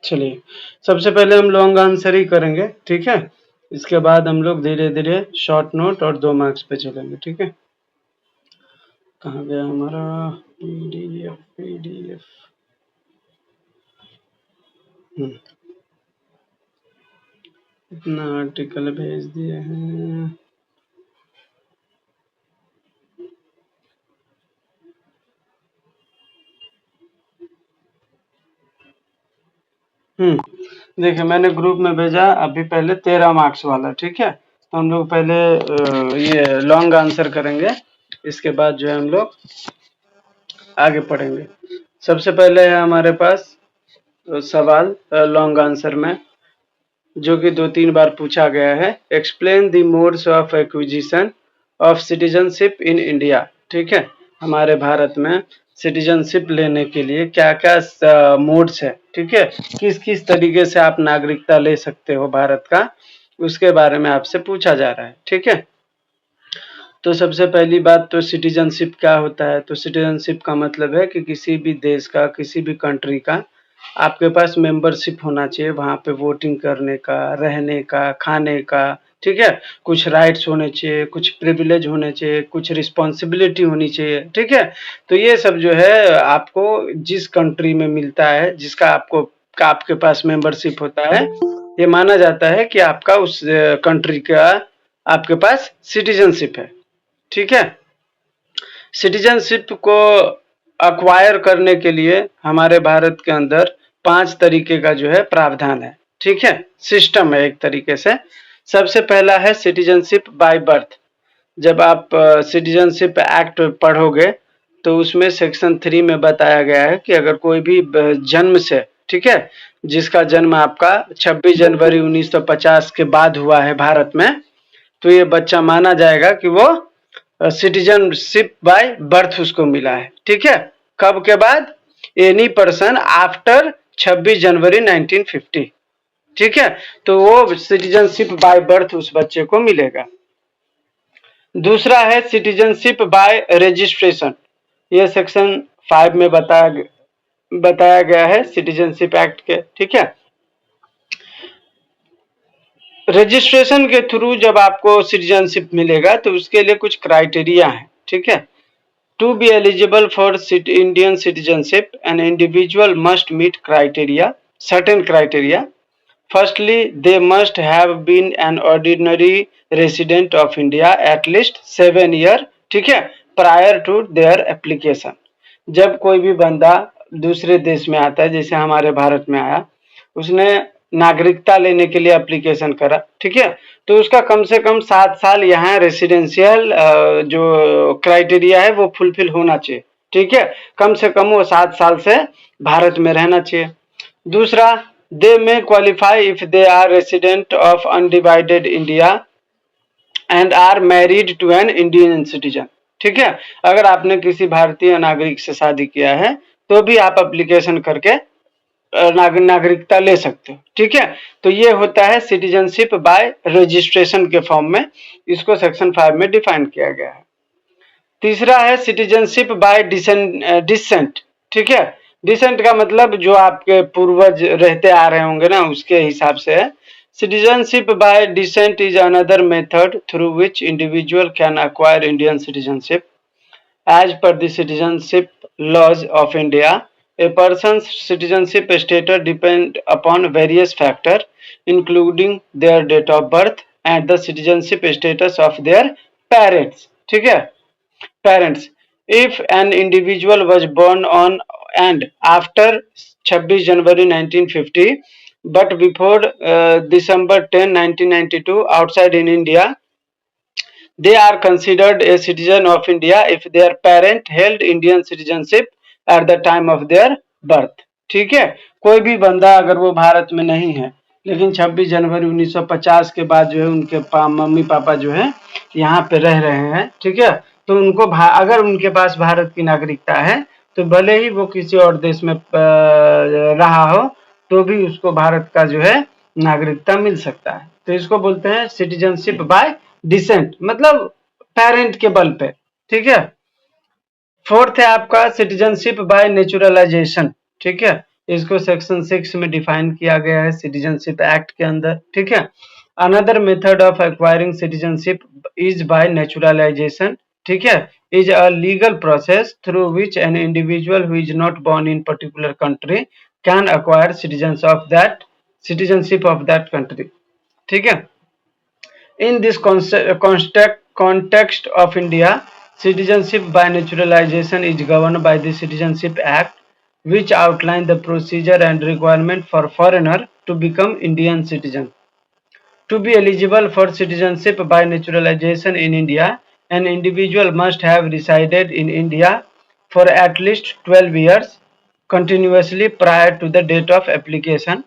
चलिए, सबसे पहले हम लॉन्ग आंसर ही करेंगे, ठीक है? इसके बाद हम लोग धीरे-धीरे शॉर्ट नोट और 2 मार्क्स पे चलेंगे, ठीक है? कहाँ गया हमारा पीडीएफ? इतना आर्टिकल भेज दिए हैं। देखिए मैंने ग्रुप में भेजा अभी पहले 13 मार्क्स वाला, ठीक है? तो हम लोग पहले ये लॉन्ग आंसर करेंगे, इसके बाद जो है हम लोग आगे पढ़ेंगे। सबसे पहले है हमारे पास सवाल लॉन्ग आंसर में, जो कि 2-3 बार पूछा गया है। Explain the modes of acquisition of citizenship in India, ठीक है? हमारे भारत में सिटीजनशिप लेने के लिए क्या-क्या मोड्स है, ठीक है? किस-किस तरीके से आप नागरिकता ले सकते हो भारत का, उसके बारे में आपसे पूछा जा रहा है, ठीक है? तो सबसे पहली बात तो सिटीजनशिप क्या होता है? तो सिटीजनशिप का मतलब है कि किसी भी देश का, किसी भी कंट्री का आपके पास मेंबरशिप होना चाहिए, वहाँ पे वोटिंग करने का, रहने का, खाने का, ठीक है? कुछ राइट्स होने चाहिए, कुछ प्रिविलेज होने चाहिए, कुछ रिस्पॉन्सिबिलिटी होनी चाहिए, ठीक है? तो ये सब जो है आपको जिस कंट्री में मिलता है, जिसका आपके पास मेंबरशिप होता है, ये माना जाता है कि आपका उस कंट्री का आपके पास सिटीजनशिप है, ठीक है? सिटीजनशिप को अक्वायर करने के लिए हमारे भारत के अंदर 5 तरीके का जो है प्रावधान है, ठीक है? सिस्टम है एक तरीके से। सबसे पहला है सिटीजनशिप बाय बर्थ। जब आप सिटीजनशिप एक्ट पढ़ोगे तो उसमें सेक्शन 3 में बताया गया है कि अगर कोई भी जन्म से, ठीक है, जिसका जन्म आपका 26 जनवरी 1950 के बाद हुआ है भारत में, तो ये बच्चा माना जाएगा कि वो सिटीजनशिप बाय बर्थ उसको मिला है, ठीक है? कब के बाद? एनी पर्सन आफ्टर 26 जनवरी 1950, ठीक है? तो वो सिटीजनशिप बाय बर्थ उस बच्चे को मिलेगा। दूसरा है सिटीजनशिप बाय रजिस्ट्रेशन। ये सेक्शन 5 में बताया गया है सिटीजनशिप एक्ट के, ठीक है? रजिस्ट्रेशन के थ्रू जब आपको सिटीजनशिप मिलेगा तो उसके लिए कुछ क्राइटेरिया है, ठीक है? To be eligible for Indian citizenship, an individual must meet certain criteria. Firstly, they must have been an ordinary resident of India at least 7 years, ठीक है, prior to their application. जब कोई भी बंदा दूसरे देश में आता है, जैसे हमारे भारत में आया, उसने नागरिकता लेने के लिए एप्लीकेशन करा, ठीक है? तो उसका कम से कम 7 साल यहाँ रेसिडेंशियल जो क्राइटेरिया है वो फुलफिल होना चाहिए, ठीक है? कम से कम वो 7 साल से भारत में रहना चाहिए। दूसरा, they may qualify if they are resident of undivided India and are married to an Indian citizen, ठीक है? अगर आपने किसी भारतीय नागरिक से शादी किया है तो भी आप एप्लीकेशन करके नागरिकता ले सकते हो, ठीक है? तो ये होता है सिटीजनशिप बाय रजिस्ट्रेशन के फॉर्म में, इसको सेक्शन 5 में डिफाइन किया गया है। तीसरा है सिटीजनशिप बाय डिसेंट, ठीक है? डिसेंट का मतलब जो आपके पूर्वज रहते आ रहे होंगे ना, उसके हिसाब से है। Citizenship by descent is another method through which individual can acquire Indian citizenship. As per the citizenship laws of India, a person's citizenship status depends upon various factors, including their date of birth and the citizenship status of their parents. ठीक है? Parents. If an individual was born on and after 26 January 1950, but before December 10, 1992, outside in India, they are considered a citizen of India if their parent held Indian citizenship at the time of their birth. ठीक है? कोई भी बंदा अगर वो भारत में नहीं है, लेकिन 26 जनवरी 1950 के बाद जो है उनके मम्मी पापा जो है यहाँ पे रह रहे हैं, ठीक है? तो उनको अगर उनके पास भारत की नागरिकता है तो भले ही वो किसी और देश में रहा हो तो भी उसको भारत का जो है नागरिकता मिल सकता है। तो इसको बोलते हैं सिटीजनशिप बाय डिसेंट, मतलब पेरेंट के बल पे, ठीक है? फोर्थ है आपका सिटीजनशिप बाय नेचुरलाइजेशन, ठीक है? इसको सेक्शन 6 में डिफाइन किया गया है सिटीजनशिप एक्ट के अंदर, ठीक है। Another method of acquiring citizenship is by naturalisation, ठीक है, is a legal process through which an individual who is not born in particular country can acquire citizenship of that country, ठीक है। In this context of India, citizenship by naturalization is governed by the Citizenship Act, which outline the procedure and requirement for foreigner to become Indian citizen. To be eligible for citizenship by naturalization in India, an individual must have resided in India for at least 12 years continuously prior to the date of application.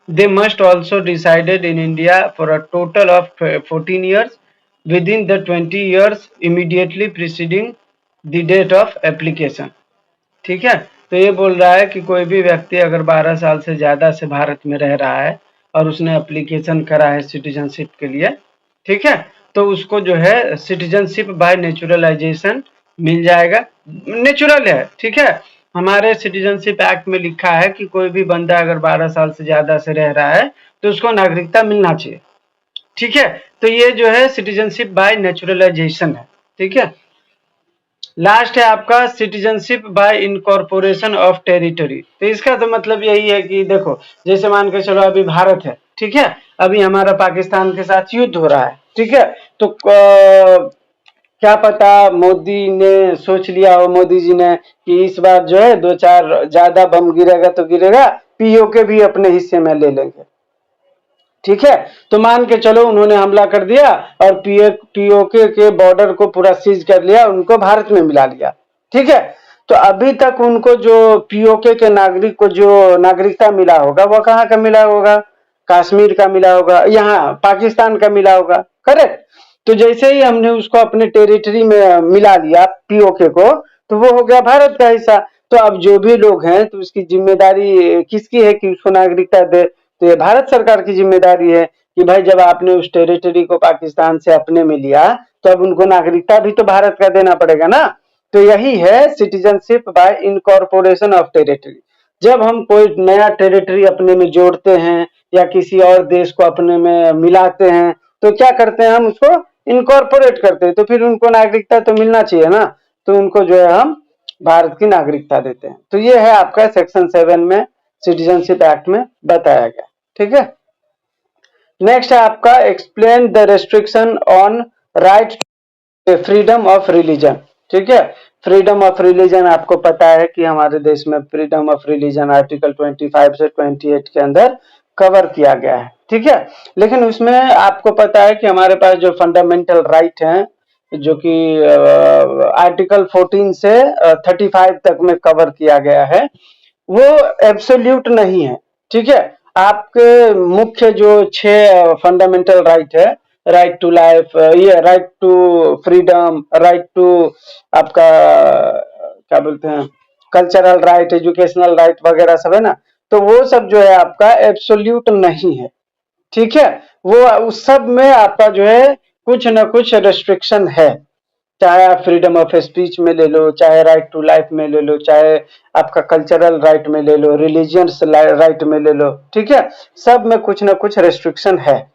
They must also resided in India for a total of 14 years within the 20 years immediately preceding the date of application, ठीक है। तो ये बोल रहा है कि कोई भी व्यक्ति अगर 12 साल से ज़्यादा से भारत में रह रहा है और उसने एप्लीकेशन करा है सिटीजनशिप के लिए, ठीक है, तो उसको जो है सिटीजनशिप बाय नेचुरलाइजेशन मिल जाएगा। नेचुरल है, ठीक है। हमारे सिटीजनशिप एक्ट में लिखा है कि कोई भी बंदा अगर 12 साल से ज़्यादा से रह रहा है तो उसको नागरिकता मिलना चाहिए, ठीक है। तो ये जो है सिटीजनशिप बाय नेचुरलाइजेशन है, ठीक है। लास्ट है आपका citizenship by incorporation of territory. तो इसका तो मतलब यही है कि देखो, जैसे मान के चलो अभी भारत है, ठीक है, अभी हमारा पाकिस्तान के साथ युद्ध हो रहा है, ठीक है। तो क्या पता मोदी ने सोच लिया हो, मोदी जी ने, कि इस बार जो है 2-4 ज्यादा बम गिरेगा तो गिरेगा, पीओके भी अपने हिस्से में ले लेंगे, ठीक है। तो मान के चलो उन्होंने हमला कर दिया और पीओके के बॉर्डर को पूरा सीज कर लिया, उनको भारत में मिला लिया, ठीक है। तो अभी तक उनको जो पीओके के नागरिक को जो नागरिकता मिला होगा वो कहाँ का मिला होगा? कश्मीर का मिला होगा, यहाँ पाकिस्तान का मिला होगा, करेक्ट। तो जैसे ही हमने उसको अपने टेरिटरी में मिला लिया पीओके को, तो वो हो गया भारत का हिस्सा। तो अब जो भी लोग हैं तो उसकी जिम्मेदारी किसकी है कि उसको नागरिकता दे? तो ये भारत सरकार की जिम्मेदारी है कि भाई जब आपने उस टेरिटरी को पाकिस्तान से अपने में लिया तो अब उनको नागरिकता भी तो भारत का देना पड़ेगा ना। तो यही है citizenship by incorporation of territory. जब हम कोई नया टेरिटरी अपने में जोड़ते हैं या किसी और देश को अपने में मिलाते हैं तो क्या करते हैं, हम उसको इनकॉर्पोरेट करते हैं, तो फिर उनको नागरिकता तो मिलना चाहिए ना। तो उनको जो है हम भारत की नागरिकता देते हैं। तो ये है आपका सेक्शन 7 में सिटीजनशिप एक्ट में बताया गया, ठीक है। नेक्स्ट है आपका explain the restriction on right freedom of religion, ठीक है। फ्रीडम ऑफ रिलीजन आपको पता है कि हमारे देश में फ्रीडम ऑफ रिलीजन आर्टिकल 25 से 28 के अंदर कवर किया गया है, ठीक है। लेकिन उसमें आपको पता है कि हमारे पास जो फंडामेंटल राइट हैं जो कि आर्टिकल 14 से 35 तक में कवर किया गया है, वो एब्सोल्यूट नहीं है, ठीक है। आपके मुख्य जो 6 फंडामेंटल राइट है, राइट टू लाइफ, ये right to freedom, right to आपका क्या बोलते हैं कल्चरल राइट, एजुकेशनल राइट वगैरह सब है ना, तो वो सब जो है आपका एब्सोल्यूट नहीं है, ठीक है। वो उस सब में आपका जो है कुछ ना कुछ रेस्ट्रिक्शन है, चाहे आप फ्रीडम ऑफ स्पीच में ले लो, चाहे राइट टू लाइफ में ले लो, चाहे आपका कल्चरल राइट में ले लो, रिलीजियस राइट में ले लो, ठीक है। सब में कुछ ना कुछ रेस्ट्रिक्शन है।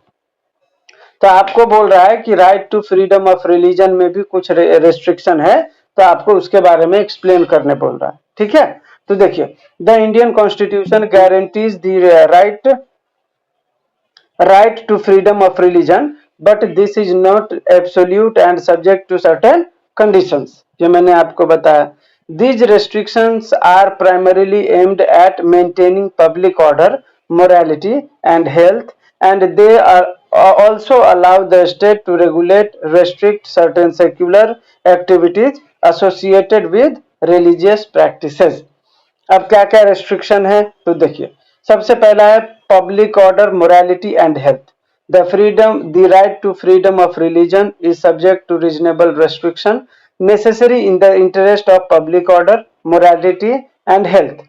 तो आपको बोल रहा है कि right to freedom of religion में भी कुछ रेस्ट्रिक्शन है, तो आपको उसके बारे में एक्सप्लेन करने बोल रहा है, ठीक है। तो देखिए, the Indian constitution guarantees the right to freedom of religion, but this is not absolute and subject to certain conditions, जो मैंने आपको बताया। These restrictions are primarily aimed at maintaining public order, morality and health, and they are also allow the state to regulate, restrict certain secular activities associated with religious practices। अब क्या क्या restriction है तो देखिए, सबसे पहला है public order, morality and health. The right to freedom of religion is subject to reasonable restriction necessary in the interest of public order, morality and health.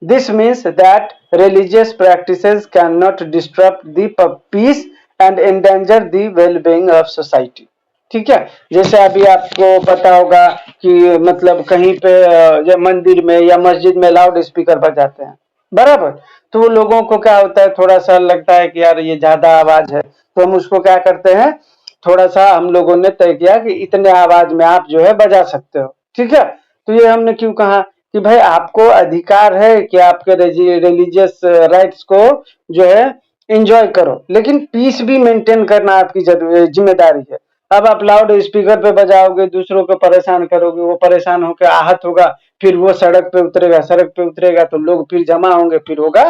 This means that religious practices cannot disrupt the peace and endanger the well-being of society, ठीक है। जैसे अभी आपको पता होगा कि मतलब कहीं पे या मंदिर में या मस्जिद में लाउड स्पीकर बजाते हैं, बराबर। तो वो लोगों को क्या होता है, थोड़ा सा लगता है कि यार ये ज्यादा आवाज है, तो हम उसको क्या करते हैं, थोड़ा सा हम लोगों ने तय किया कि इतने आवाज में आप जो है बजा सकते हो, ठीक है। तो ये हमने क्यों कहा कि भाई आपको अधिकार है कि आपके रिलीजियस राइट्स को जो है एंजॉय करो, लेकिन पीस भी मेंटेन करना आपकी जिम्मेदारी है। अब आप लाउड स्पीकर पे बजाओगे, दूसरों को परेशान करोगे, वो परेशान होकर आहत होगा, फिर वो सड़क पे उतरेगा तो लोग फिर जमा होंगे, फिर होगा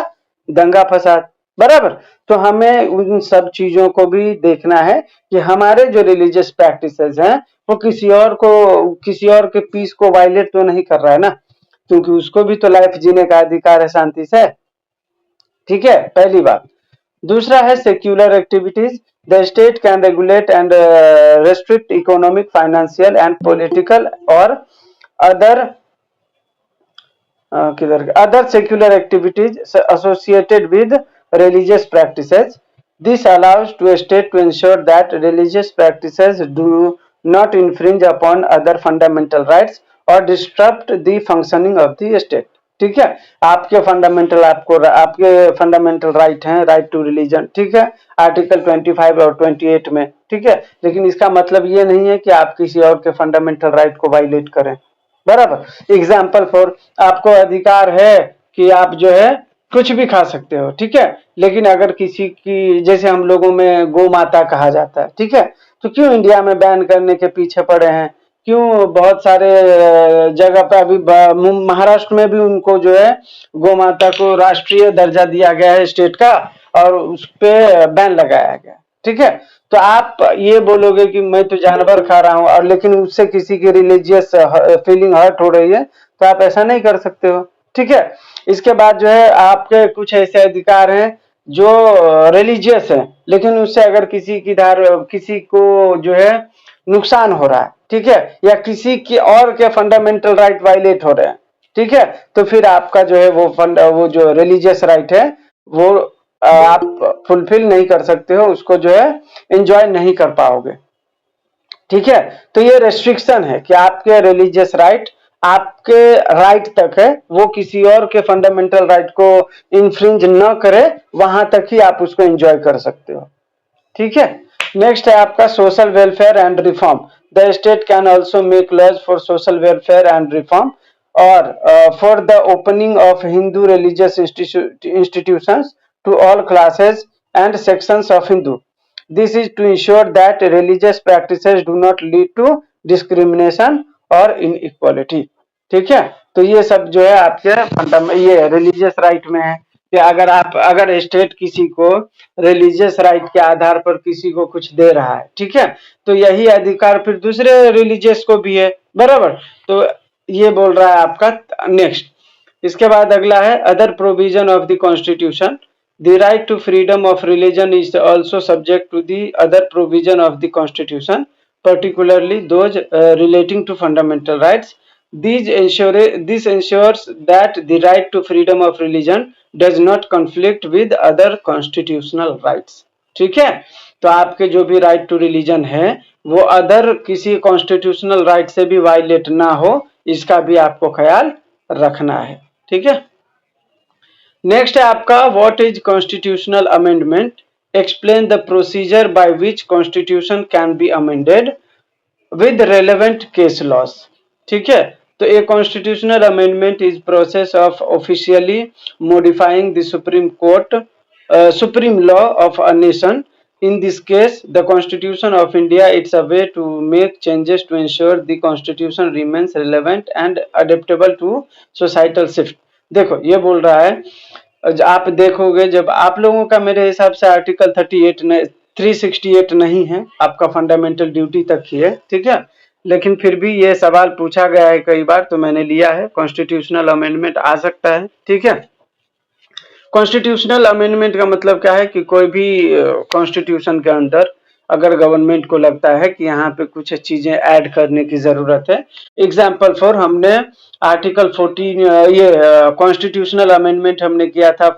दंगा फसाद, बराबर। तो हमें उन सब चीजों को भी देखना है कि हमारे जो रिलीजियस प्रैक्टिसेस हैं वो किसी और के पीस को वायलेट तो नहीं कर रहा है ना, क्योंकि उसको भी तो लाइफ जीने का अधिकार है शांति से, ठीक है, पहली बात। दूसरा है secular activities. The state can regulate and restrict economic, financial and political और अदर किधर other secular activities associated with religious practices. This allows to a state to ensure that religious practices do not infringe upon other fundamental rights or disrupt the functioning of the state. ठीक है, आपके fundamental right हैं, right to religion, ठीक है, article 25 और 28 में, ठीक है। लेकिन इसका मतलब ये नहीं है कि आप किसी और के फंडामेंटल राइट को वायलेट करें, बराबर। एग्जाम्पल फॉर, आपको अधिकार है कि आप जो है कुछ भी खा सकते हो, ठीक है, लेकिन अगर किसी की, जैसे हम लोगों में गौ माता कहा जाता है, ठीक है, तो क्यों इंडिया में बैन करने के पीछे पड़े हैं, क्यों बहुत सारे जगह पे अभी महाराष्ट्र में भी उनको जो है गौ माता को राष्ट्रीय दर्जा दिया गया है स्टेट का, और उस पे बैन लगाया गया, ठीक है। तो आप ये बोलोगे कि मैं तो जानवर खा रहा हूं, और लेकिन उससे किसी की रिलीजियस फीलिंग हर्ट हो रही है, तो आप ऐसा नहीं कर सकते हो, ठीक है। इसके बाद जो है आपके कुछ ऐसे अधिकार हैं जो रिलीजियस है, लेकिन उससे अगर किसी को जो है नुकसान हो रहा है, ठीक है, या किसी की और के फंडामेंटल राइट वायलेट हो रहे हैं, ठीक है, तो फिर आपका जो है वो जो रिलीजियस राइट है वो आप फुलफिल नहीं कर सकते हो, उसको जो है एंजॉय नहीं कर पाओगे, ठीक है। तो ये रेस्ट्रिक्शन है कि आपके रिलीजियस राइट आपके राइट तक है, वो किसी और के फंडामेंटल राइट को इंफ्रिंज न करे, वहां तक ही आप उसको एंजॉय कर सकते हो, ठीक है। नेक्स्ट है आपका social welfare and reform. The state can also make laws for social welfare and reform और for the opening of Hindu religious institutions to all classes and sections of Hindu. This is to ensure that religious practices do not lead to discrimination और inequality, ठीक है। तो ये सब जो है आपके ये रिलीजियस राइट में है कि अगर स्टेट किसी को रिलीजियस राइट के आधार पर किसी को कुछ दे रहा है, ठीक है, तो यही अधिकार फिर दूसरे रिलीजियस को भी है, बराबर। तो ये बोल रहा है आपका नेक्स्ट। इसके बाद अगला है other provision of the constitution. The right to freedom of religion is also subject to the other provision of the Constitution, particularly those relating to fundamental rights. This ensures that the right to freedom of religion does not conflict with other constitutional rights. ठीक है, तो आपके जो भी right to religion है वो other किसी constitutional right से भी वायलेट ना हो, इसका भी आपको ख्याल रखना है, ठीक है। नेक्स्ट है आपका what is constitutional amendment. Explain the procedure by which constitution can be amended with relevant case laws, ठीक है। तो a constitutional amendment is process of officially modifying the supreme law of a nation. In this case, the Constitution of India, it's a way to make changes to ensure the Constitution remains relevant and adaptable to societal shift. देखो ये बोल रहा है, आप देखोगे जब आप लोगों का मेरे हिसाब से आर्टिकल 368 नहीं है, आपका फंडामेंटल ड्यूटी तक ही है, ठीक है, लेकिन फिर भी ये सवाल पूछा गया है कई बार, तो मैंने लिया है कॉन्स्टिट्यूशनल अमेंडमेंट आ सकता है, ठीक है। कॉन्स्टिट्यूशनल अमेंडमेंट का मतलब क्या है कि कोई भी कॉन्स्टिट्यूशन के अंदर अगर गवर्नमेंट को लगता है कि यहाँ पे कुछ चीजें ऐड करने की जरूरत है, एग्जाम्पल फॉर हमने आर्टिकल 14 ये कॉन्स्टिट्यूशनल अमेंडमेंट हमने किया था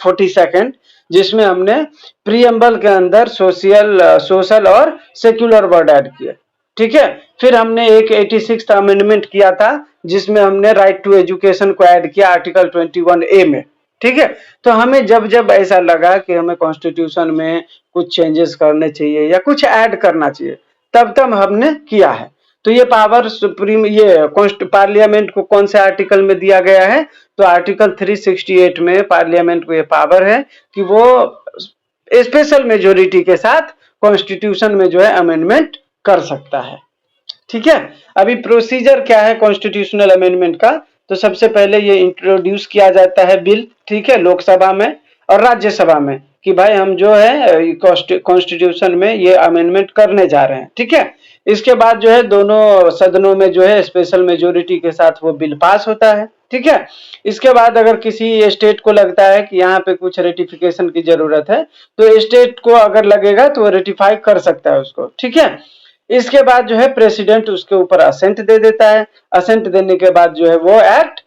42nd, जिसमें हमने प्रीएम्बल के अंदर सोशल और सेक्युलर वर्ड ऐड किया, ठीक है। फिर हमने एक 86th अमेंडमेंट किया था जिसमें हमने राइट टू एजुकेशन को ऐड किया आर्टिकल 21A में, ठीक है। तो हमें जब जब ऐसा लगा कि हमें कॉन्स्टिट्यूशन में कुछ चेंजेस करने चाहिए या कुछ ऐड करना चाहिए, तब तब हमने किया है। तो ये पावर सुप्रीम, ये पार्लियामेंट को कौन से आर्टिकल में दिया गया है? तो आर्टिकल 368 में पार्लियामेंट को ये पावर है कि वो स्पेशल मेजोरिटी के साथ कॉन्स्टिट्यूशन में जो है अमेंडमेंट कर सकता है। ठीक है। अभी प्रोसीजर क्या है कॉन्स्टिट्यूशनल अमेंडमेंट का? तो सबसे पहले ये इंट्रोड्यूस किया जाता है बिल, ठीक है, लोकसभा में और राज्यसभा में, कि भाई हम जो है कॉन्स्टिट्यूशन में ये अमेंडमेंट करने जा रहे हैं। ठीक है। इसके बाद जो है दोनों सदनों में जो है स्पेशल मेजोरिटी के साथ वो बिल पास होता है। ठीक है। इसके बाद अगर किसी स्टेट को लगता है कि यहाँ पे कुछ रेटिफिकेशन की जरूरत है, तो स्टेट को अगर लगेगा तो वो रेटिफाई कर सकता है उसको। ठीक है। इसके बाद जो है प्रेसिडेंट उसके ऊपर असेंट दे देता है। असेंट देने के बाद जो है वो एक्ट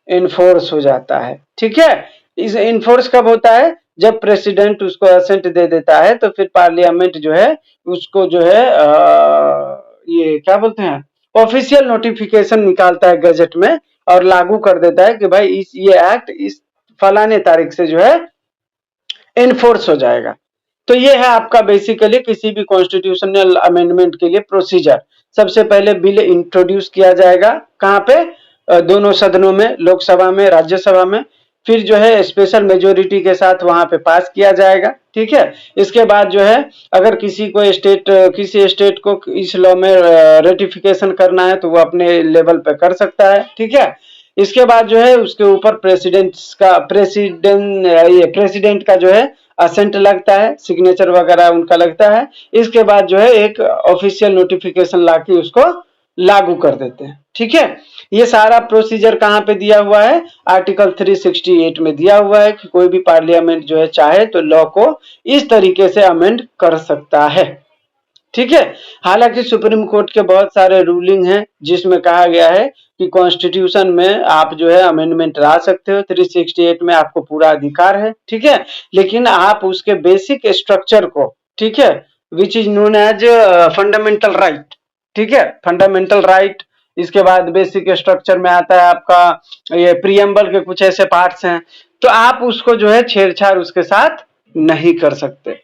इन्फोर्स हो जाता है। ठीक है। इस इन्फोर्स कब होता है? जब प्रेसिडेंट उसको असेंट दे देता है, तो फिर पार्लियामेंट जो है उसको जो है ये क्या बोलते हैं, ऑफिशियल नोटिफिकेशन निकालता है गजट में और लागू कर देता है कि भाई ये एक्ट इस फलाने तारीख से जो है इन्फोर्स हो जाएगा। तो ये है आपका बेसिकली किसी भी कॉन्स्टिट्यूशनल अमेंडमेंट के लिए प्रोसीजर। सबसे पहले बिल इंट्रोड्यूस किया जाएगा, कहाँ पे? दोनों सदनों में, लोकसभा में, राज्यसभा में। फिर जो है स्पेशल मेजोरिटी के साथ वहां पे पास किया जाएगा। ठीक है। इसके बाद जो है अगर किसी स्टेट को इस लॉ में रेटिफिकेशन करना है तो वो अपने लेवल पे कर सकता है। ठीक है। इसके बाद जो है उसके ऊपर प्रेसिडेंट का जो है असेंट लगता है, सिग्नेचर वगैरह उनका लगता है। इसके बाद जो है एक ऑफिशियल नोटिफिकेशन लाके उसको लागू कर देते हैं। ठीक है। ये सारा प्रोसीजर कहाँ पे दिया हुआ है? आर्टिकल 368 में दिया हुआ है कि कोई भी पार्लियामेंट जो है चाहे तो लॉ को इस तरीके से अमेंड कर सकता है। ठीक है। हालांकि सुप्रीम कोर्ट के बहुत सारे रूलिंग हैं जिसमें कहा गया है कि कॉन्स्टिट्यूशन में आप जो है अमेंडमेंट ला सकते हो, 368 में आपको पूरा अधिकार है। ठीक है। लेकिन आप उसके बेसिक स्ट्रक्चर को, ठीक है, which is known as fundamental right, ठीक है, फंडामेंटल राइट। इसके बाद बेसिक स्ट्रक्चर में आता है आपका ये प्रीएम्बल के कुछ ऐसे पार्ट्स हैं, तो आप उसको जो है छेड़छाड़ उसके साथ नहीं कर सकते।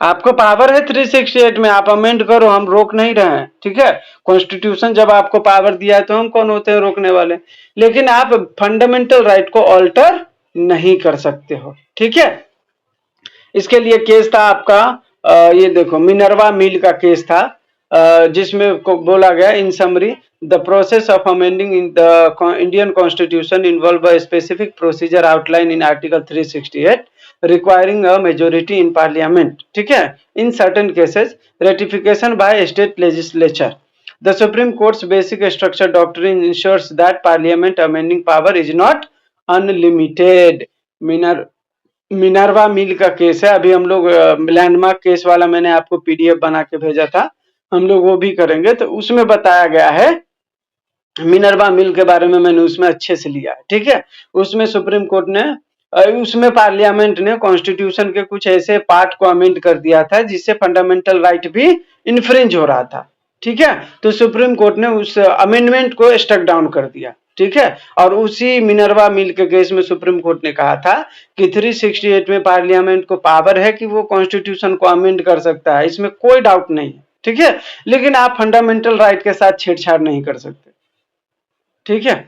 आपको पावर है 368 में, आप अमेंड करो, हम रोक नहीं रहे हैं। ठीक है। कॉन्स्टिट्यूशन जब आपको पावर दिया है तो हम कौन होते हैं रोकने वाले? लेकिन आप फंडामेंटल राइट को ऑल्टर नहीं कर सकते हो। ठीक है। इसके लिए केस था आपका ये देखो मिनर्वा मिल का केस था, जिसमें बोला गया इन summary the process of amending in the Indian constitution involve a specific procedure outline in article 368 requiring a majority in parliament. ठीक है। in certain cases ratification by state legislature. The Supreme Court's basic structure doctrine ensures that parliament amending power is not unlimited. Minerva mill का case है। अभी हम लोग landmark case वाला मैंने आपको पीडीएफ बना के भेजा था, हम लोग वो भी करेंगे। तो उसमें बताया गया है मिनर्वा मिल के बारे में, मैंने उसमें अच्छे से लिया है। ठीक है। उसमें सुप्रीम कोर्ट ने उसमें पार्लियामेंट ने कॉन्स्टिट्यूशन के कुछ ऐसे पार्ट को अमेंड कर दिया था जिससे फंडामेंटल राइट भी इन्फ्रिंज हो रहा था। ठीक है। तो सुप्रीम कोर्ट ने उस अमेंडमेंट को स्टक डाउन कर दिया। ठीक है। और उसी मिनर्वा मिल के केस में सुप्रीम कोर्ट ने कहा था कि 368 में पार्लियामेंट को पावर है कि वो कॉन्स्टिट्यूशन को अमेंड कर सकता है, इसमें कोई डाउट नहीं है। ठीक है। लेकिन आप फंडामेंटल राइट के साथ छेड़छाड़ नहीं कर सकते। ठीक है।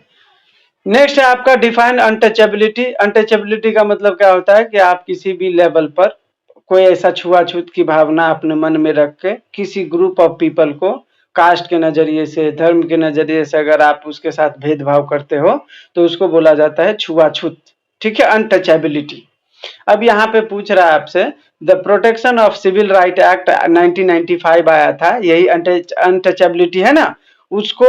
नेक्स्ट है आपका डिफाइन अनटचेबिलिटी। अनटचेबिलिटी का मतलब क्या होता है कि आप किसी भी लेवल पर कोई ऐसा छुआछूत की भावना अपने मन में रख के किसी ग्रुप ऑफ पीपल को कास्ट के नजरिए से, धर्म के नजरिए से अगर आप उसके साथ भेदभाव करते हो तो उसको बोला जाता है छुआछूत। ठीक है। अनटचेबिलिटी। अब यहाँ पे पूछ रहा है आपसे the protection of civil right act 1995 आया था, यही अनटचेबिलिटी है ना, उसको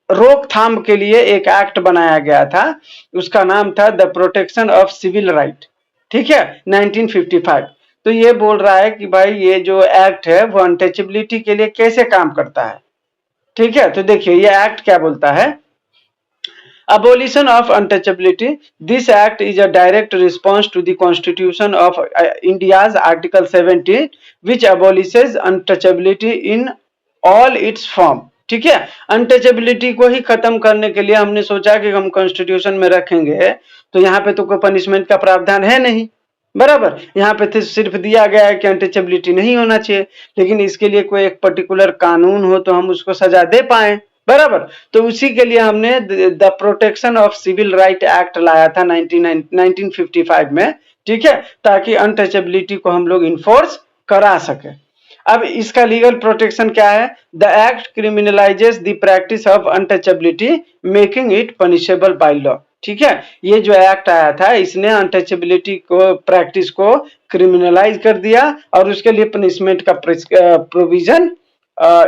रोकथाम के लिए एक एक्ट बनाया गया था, उसका नाम था the protection of civil right. ठीक है। 1955। तो ये बोल रहा है कि भाई ये जो एक्ट है वो अनटचेबिलिटी के लिए कैसे काम करता है। ठीक है। तो देखिए ये एक्ट क्या बोलता है, Abolition of untouchability. This act is a direct response to the Constitution of India's Article 70, which abolishes untouchability in all its form. ठीक है। अनटचेबिलिटी को ही खत्म करने के लिए हमने सोचा कि हम कॉन्स्टिट्यूशन में रखेंगे तो यहाँ पे तो कोई पनिशमेंट का प्रावधान है नहीं, बराबर। यहाँ पे तो सिर्फ दिया गया है कि अनटचेबिलिटी नहीं होना चाहिए, लेकिन इसके लिए कोई एक पर्टिकुलर कानून हो तो हम उसको सजा दे पाए, बराबर। तो उसी के लिए हमने the protection of civil right act लाया था 1955 में, ठीक है, ताकि अनटचेबिलिटी को हम लोग इन्फोर्स करा सके। अब इसका लीगल प्रोटेक्शन क्या है? The act criminalises the practice of untouchability making it punishable by law, ठीक है। ये जो एक्ट आया था इसने अनटचेबिलिटी को प्रैक्टिस को क्रिमिनलाइज कर दिया और उसके लिए पनिशमेंट का प्रोविजन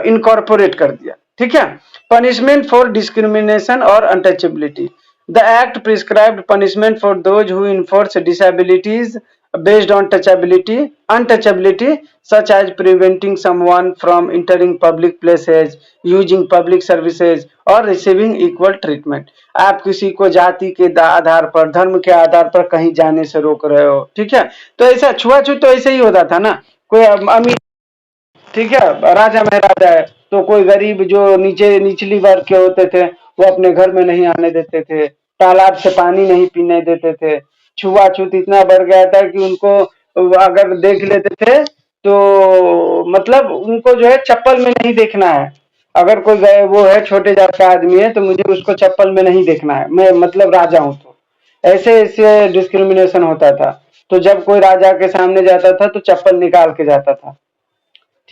इनकॉर्पोरेट कर दिया, ठीक है। पनिशमेंट फॉर डिस्क्रिमिनेशन और untouchability, the act prescribed punishment for those who enforce disabilities based on untouchability, such as preventing someone from entering public places, using public services or receiving equal treatment। आप किसी को जाति के आधार पर, धर्म के आधार पर कहीं जाने से रोक रहे हो, ठीक है। तो ऐसा छुआछूत तो ऐसे ही होता था ना, कोई अमीर, ठीक है, राजा महाराजा है तो कोई गरीब जो निचली वर्ग के होते थे वो अपने घर में नहीं आने देते थे, तालाब से पानी नहीं पीने देते थे। छुआछूत इतना बढ़ गया था कि उनको अगर देख लेते थे तो मतलब उनको जो है चप्पल में नहीं देखना है। अगर कोई वो है छोटे जात का आदमी है तो मुझे उसको चप्पल में नहीं देखना है, मैं मतलब राजा हूँ। तो ऐसे ऐसे डिस्क्रिमिनेशन होता था। तो जब कोई राजा के सामने जाता था तो चप्पल निकाल के जाता था,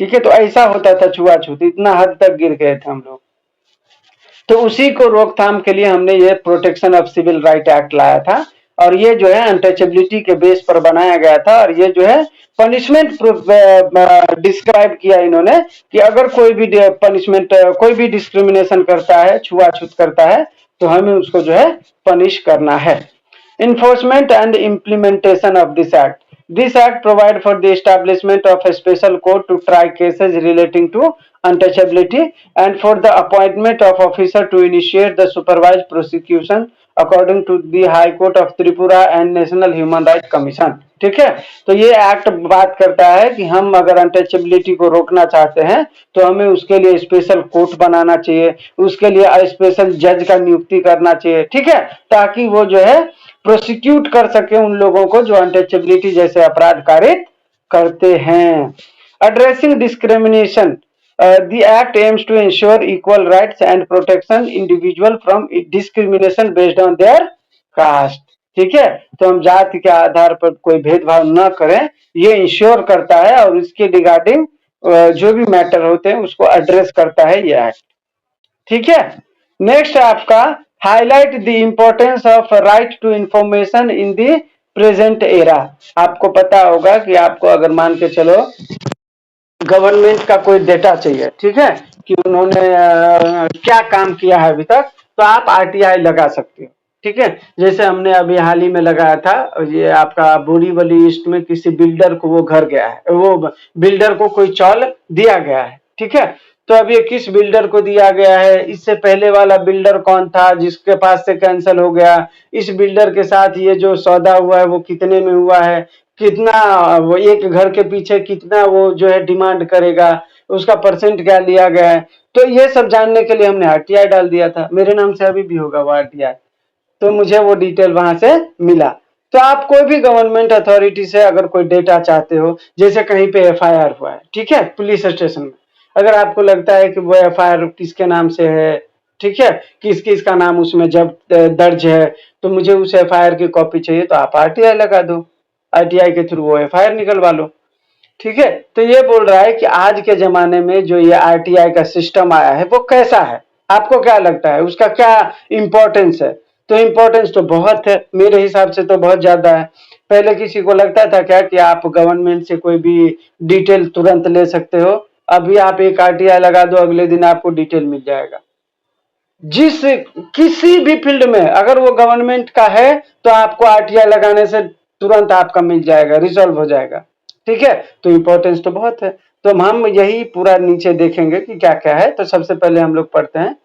ठीक है। तो ऐसा होता था छुआछूत, इतना हद तक गिर गए थे हम लोग। तो उसी को रोकथाम के लिए हमने ये protection of civil right act लाया था और ये जो है अनटचेबिलिटी के बेस पर बनाया गया था और ये जो है पनिशमेंट डिस्क्राइब किया इन्होंने कि अगर कोई भी पनिशमेंट, कोई भी डिस्क्रिमिनेशन करता है, छुआछूत करता है तो हमें उसको जो है पनिश करना है। Enforcement and implementation of this act. This act provides for the establishment of a special court to try cases relating to untouchability and for the appointment of officer to initiate the supervised prosecution according to the High Court of Tripura and National Human Rights Commission, ठीक है। तो ये act बात करता है कि हम अगर अनटचेबिलिटी को रोकना चाहते हैं तो हमें उसके लिए स्पेशल कोर्ट बनाना चाहिए, उसके लिए स्पेशल जज का नियुक्ति करना चाहिए, ठीक है, ताकि वो जो है प्रोसिक्यूट कर सके उन लोगों को जो अनटचेबिलिटी जैसे अपराध कारित करते हैं। Addressing discrimination, the act aims to ensure equal rights and protection individual from discrimination based on their caste, ठीक है। तो हम जाति के आधार पर कोई भेदभाव न करें, ये इंश्योर करता है और इसके रिगार्डिंग जो भी मैटर होते हैं उसको एड्रेस करता है ये एक्ट, ठीक है। नेक्स्ट आपका highlight the importance of right to information in the present era. आपको पता होगा कि आपको अगर मान के चलो गवर्नमेंट का कोई डेटा चाहिए, ठीक है, कि उन्होंने क्या काम किया है अभी तक, तो आप आरटीआई लगा सकते हो, ठीक है। जैसे हमने अभी हाल ही में लगाया था, ये आपका बोरीवली ईस्ट में किसी बिल्डर को वो घर गया है, वो बिल्डर को कोई चौल दिया गया है, ठीक है। तो अब ये किस बिल्डर को दिया गया है, इससे पहले वाला बिल्डर कौन था जिसके पास से कैंसिल हो गया, इस बिल्डर के साथ ये जो सौदा हुआ है वो कितने में हुआ है, कितना वो एक घर के पीछे कितना वो जो है डिमांड करेगा, उसका परसेंट क्या लिया गया है। तो ये सब जानने के लिए हमने आरटीआई डाल दिया था, मेरे नाम से अभी भी होगा वो आरटीआई, तो मुझे वो डिटेल वहां से मिला। तो आप कोई भी गवर्नमेंट अथॉरिटी से अगर कोई डेटा चाहते हो, जैसे कहीं पे एफआईआर हुआ है, ठीक है, पुलिस स्टेशन में, अगर आपको लगता है कि वो एफआईआर किसके नाम से है, ठीक है, किस किस का नाम उसमें जब दर्ज है, तो मुझे उस एफआईआर की कॉपी चाहिए तो आप आरटीआई लगा दो, आरटीआई के थ्रू वो एफआईआर निकलवा लो, ठीक है। तो ये बोल रहा है कि आज के जमाने में जो ये आरटीआई का सिस्टम आया है वो कैसा है, आपको क्या लगता है, उसका क्या इंपॉर्टेंस है। तो इंपॉर्टेंस तो बहुत है, मेरे हिसाब से तो बहुत ज्यादा है। पहले किसी को लगता था क्या कि आप गवर्नमेंट से कोई भी डिटेल तुरंत ले सकते हो, अभी आप एक आरटीआई लगा दो, अगले दिन आपको डिटेल मिल जाएगा। जिस किसी भी फील्ड में अगर वो गवर्नमेंट का है तो आपको आरटीआई लगाने से तुरंत आपका मिल जाएगा, रिजॉल्व हो जाएगा, ठीक है। तो इंपॉर्टेंस तो बहुत है। तो हम यही पूरा नीचे देखेंगे कि क्या क्या है। तो सबसे पहले हम लोग पढ़ते हैं,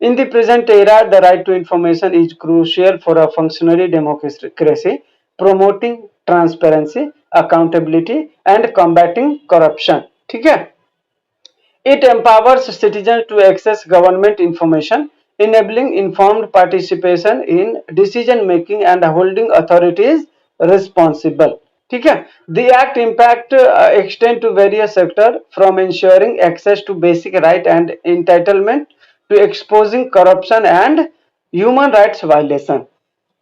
in the present era the right to information is crucial for a functionary democracy, promoting transparency, accountability and combating corruption, ठीक है। It empowers citizens to access government information enabling informed participation in decision making and holding authorities responsible. ठीक है. The act impact extend to various sector from ensuring access to basic right and entitlement to exposing corruption and human rights violation.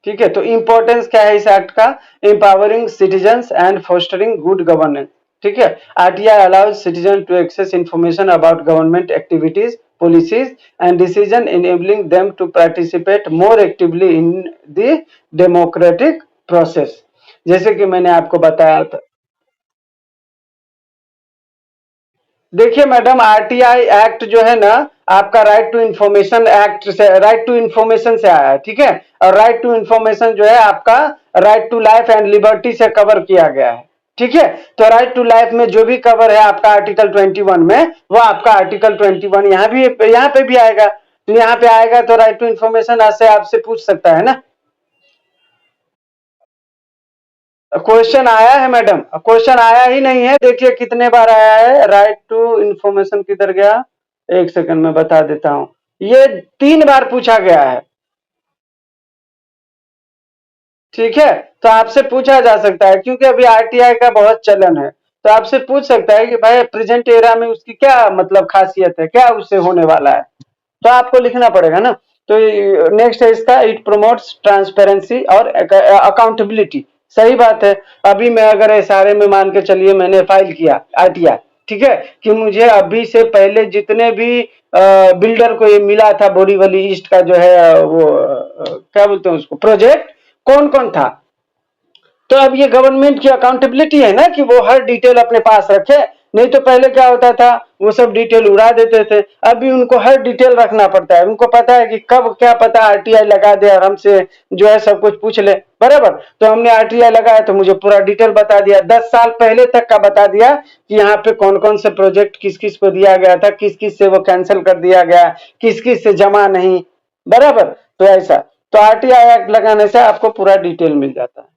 ठीक है. तो importance क्या है इस act का? Empowering citizens and fostering good governance. ठीक है. RTI allows citizen to access information about government activities, policies and decision, enabling them to participate more actively in the democratic process. जैसे कि मैंने आपको बताया था. देखिए मैडम, आरटीआई एक्ट जो है ना आपका राइट टू इंफॉर्मेशन एक्ट से, राइट टू इंफॉर्मेशन से आया है. ठीक है. और राइट टू इंफॉर्मेशन जो है आपका right to life and liberty से कवर किया गया है. ठीक है. तो राइट टू लाइफ में जो भी कवर है आपका आर्टिकल 21 में, वो आपका आर्टिकल 21 यहाँ पे भी आएगा. तो यहाँ पे आएगा तो राइट टू इंफॉर्मेशन से आपसे पूछ सकता है ना. क्वेश्चन आया है मैडम, क्वेश्चन आया ही नहीं है. देखिए कितने बार आया है. राइट टू इंफॉर्मेशन किधर गया, एक सेकंड में बता देता हूं. ये 3 बार पूछा गया है. ठीक है. तो आपसे पूछा जा सकता है क्योंकि अभी आरटीआई का बहुत चलन है. तो आपसे पूछ सकता है कि भाई प्रेजेंट एरा में उसकी क्या मतलब खासियत है, क्या उससे होने वाला है. तो आपको लिखना पड़ेगा ना. तो नेक्स्ट है इसका, इट प्रमोट्स ट्रांसपेरेंसी और अकाउंटेबिलिटी. सही बात है. अभी मैं अगर एसआरए में मान के चलिए मैंने फाइल किया आरटीआई, ठीक है, कि मुझे अभी से पहले जितने भी बिल्डर को ये मिला था बोरीवली ईस्ट का जो है वो क्या बोलते हैं उसको प्रोजेक्ट, कौन कौन था. तो अब ये गवर्नमेंट की अकाउंटेबिलिटी है ना कि वो हर डिटेल अपने पास रखे. नहीं तो पहले क्या होता था, वो सब डिटेल उड़ा देते थे. अभी उनको हर डिटेल रखना पड़ता है. उनको पता है कि कब क्या पता आरटीआई लगा दे और हमसे जो है सब कुछ पूछ ले. बराबर. तो हमने आरटीआई लगाया तो मुझे पूरा डिटेल बता दिया, 10 साल पहले तक का बता दिया कि यहाँ पे कौन कौन से प्रोजेक्ट किस किस को दिया गया था, किस किस से वो कैंसिल कर दिया गया, किस किस से जमा नहीं. बराबर. तो ऐसा, तो आरटीआई एक्ट लगाने से आपको पूरा डिटेल मिल जाता है.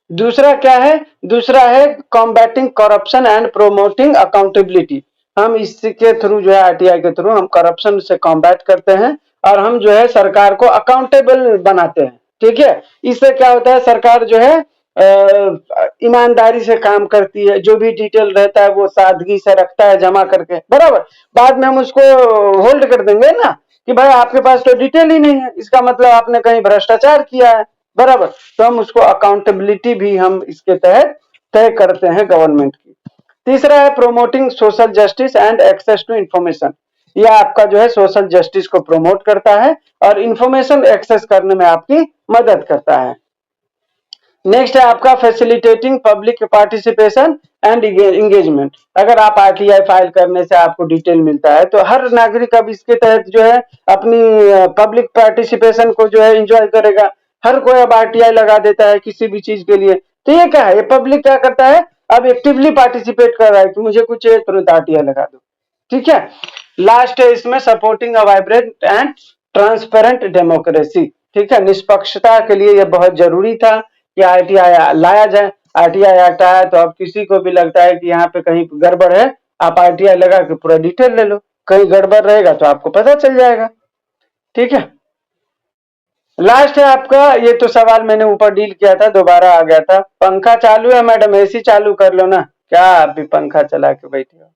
दूसरा क्या है, दूसरा है combating corruption and promoting accountability. हम इसके थ्रू जो है आरटीआई के थ्रू हम करप्शन से कॉम्बैट करते हैं और हम जो है सरकार को अकाउंटेबल बनाते हैं. ठीक है. इससे क्या होता है, सरकार जो है ईमानदारी से काम करती है. जो भी डिटेल रहता है वो सादगी से रखता है जमा करके. बराबर. बाद में हम उसको होल्ड कर देंगे ना कि भाई आपके पास तो डिटेल ही नहीं है, इसका मतलब आपने कहीं भ्रष्टाचार किया है. बराबर. तो हम उसको अकाउंटेबिलिटी भी हम इसके तहत तय करते हैं गवर्नमेंट की. तीसरा है promoting social justice and access to information. यह आपका जो है सोशल जस्टिस को प्रमोट करता है और इंफॉर्मेशन एक्सेस करने में आपकी मदद करता है. नेक्स्ट है आपका facilitating public participation and engagement. अगर आप आरटीआई फाइल करने से आपको डिटेल मिलता है तो हर नागरिक अब इसके तहत जो है अपनी पब्लिक पार्टिसिपेशन को जो है एंजॉय करेगा. हर कोई अब आरटीआई लगा देता है किसी भी चीज के लिए. तो ये क्या है, ये पब्लिक क्या करता है, अब एक्टिवली पार्टिसिपेट कर रहा है कि मुझे कुछ तुरंत आरटीआई लगा दो. ठीक है. लास्ट है इसमें supporting a vibrant and transparent democracy. ठीक है. निष्पक्षता के लिए यह बहुत जरूरी था कि आरटीआई लाया जाए. आरटीआई एक्ट आया तो अब किसी को भी लगता है कि यहाँ पे कहीं गड़बड़ है, आप आरटीआई लगा के पूरा डिटेल ले लो. कहीं गड़बड़ रहेगा तो आपको पता चल जाएगा. ठीक है. लास्ट है आपका, ये तो सवाल मैंने ऊपर डील किया था, दोबारा आ गया था. पंखा चालू है मैडम, एसी चालू कर लो ना. क्या आप भी पंखा चला के बैठे हो.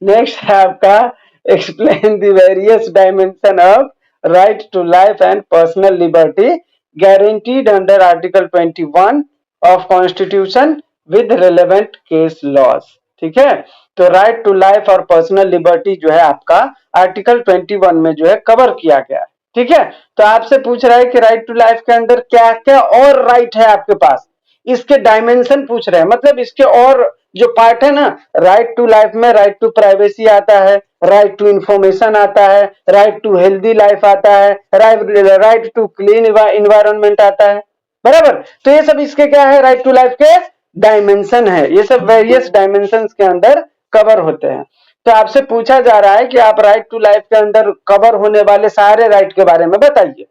नेक्स्ट है आपका, explain the various dimension of right to life and personal liberty guaranteed under Article 21 of Constitution with relevant case laws. ठीक है. तो राइट टू लाइफ और पर्सनल लिबर्टी जो है आपका आर्टिकल 21 में जो है कवर किया गया है. ठीक है. तो आपसे पूछ रहा है कि राइट टू लाइफ के अंदर क्या क्या और राइट है आपके पास, इसके डायमेंशन पूछ रहे हैं. मतलब इसके और जो पार्ट है ना, राइट टू लाइफ में राइट टू प्राइवेसी आता है, राइट टू इंफॉर्मेशन आता है, राइट टू हेल्दी लाइफ आता है, राइट टू क्लीन इन्वायरमेंट आता है. बराबर. तो ये सब इसके क्या है, राइट टू लाइफ के डायमेंशन है. ये सब वेरियस डायमेंशन के अंदर कवर होते हैं. तो आपसे पूछा जा रहा है कि आप राइट टू लाइफ के अंदर कवर होने वाले सारे राइट के बारे में बताइए.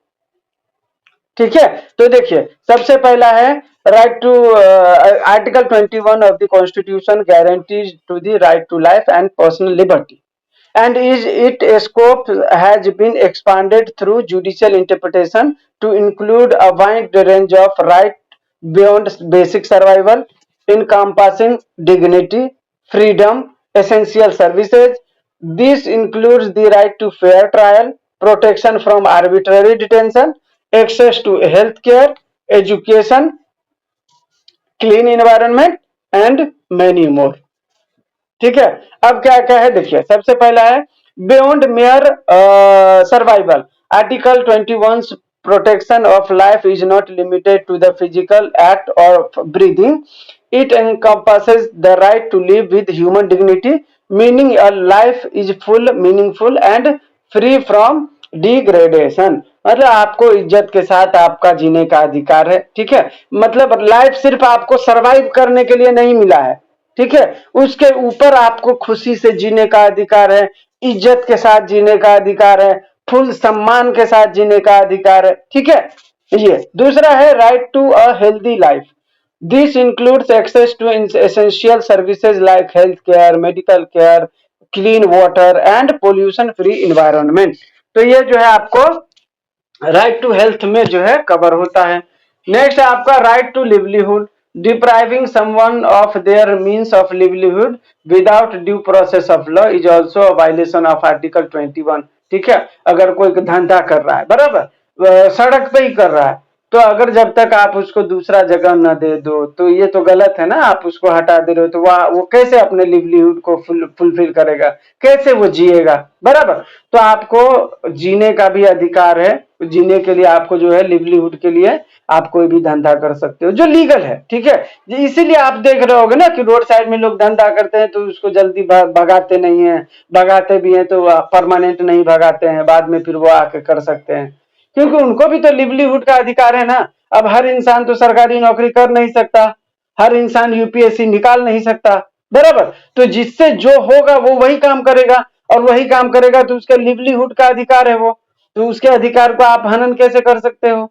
ठीक है. तो देखिए सबसे पहला है right to article 21 of the constitution guarantees to the right to life and personal liberty. and is it scope has been expanded through judicial interpretation to include a wide range of right beyond basic survival, encompassing dignity, freedom, essential services. This includes the right to fair trial, protection from arbitrary detention, access to health care, education, clean environment and many more. ठीक है, अब क्या क्या है देखिए, सबसे पहला है beyond mere survival. Article 21 protection of life is not limited to the physical act of breathing, it encompasses the right to live with human dignity, meaning a life is full, meaningful and free from degradation. मतलब आपको इज्जत के साथ आपका जीने का अधिकार है। ठीक है, मतलब लाइफ सिर्फ आपको सरवाइव करने के लिए नहीं मिला है। ठीक है, उसके ऊपर आपको खुशी से जीने का अधिकार है, इज्जत के साथ जीने का अधिकार है, फुल सम्मान के साथ जीने का अधिकार है। ठीक है, ये दूसरा है right to a healthy life. This includes access to essential services like health care, medical care, clean water and pollution free environment. तो ये जो है आपको राइट टू हेल्थ में जो है कवर होता है। नेक्स्ट है आपका right to livelihood. Depriving someone of their means of livelihood without due process of law is also a violation of article 21। ठीक है, अगर कोई धंधा कर रहा है, बराबर सड़क पे ही कर रहा है, तो अगर जब तक आप उसको दूसरा जगह न दे दो तो ये तो गलत है ना, आप उसको हटा दे रहे हो, तो वो कैसे अपने लिवलीहुड को फुलफिल करेगा, कैसे वो जिएगा, बराबर। तो आपको जीने का भी अधिकार है, जीने के लिए आपको जो है लिवलीहुड के लिए आप कोई भी धंधा कर सकते हो जो लीगल है। ठीक है, इसीलिए आप देख रहे होगे ना कि रोड साइड में लोग धंधा करते हैं तो उसको जल्दी भगाते नहीं है, भगाते भी हैं तो परमानेंट नहीं भगाते हैं, बाद में फिर वो आके कर सकते हैं, क्योंकि उनको भी तो लिवलीहुड का अधिकार है ना। अब हर इंसान तो सरकारी नौकरी कर नहीं सकता, हर इंसान यूपीएससी निकाल नहीं सकता, बराबर। तो जिससे जो होगा वो वही काम करेगा, और वही काम करेगा तो उसका लिवलीहुड का अधिकार है वो, तो उसके अधिकार को आप हनन कैसे कर सकते हो,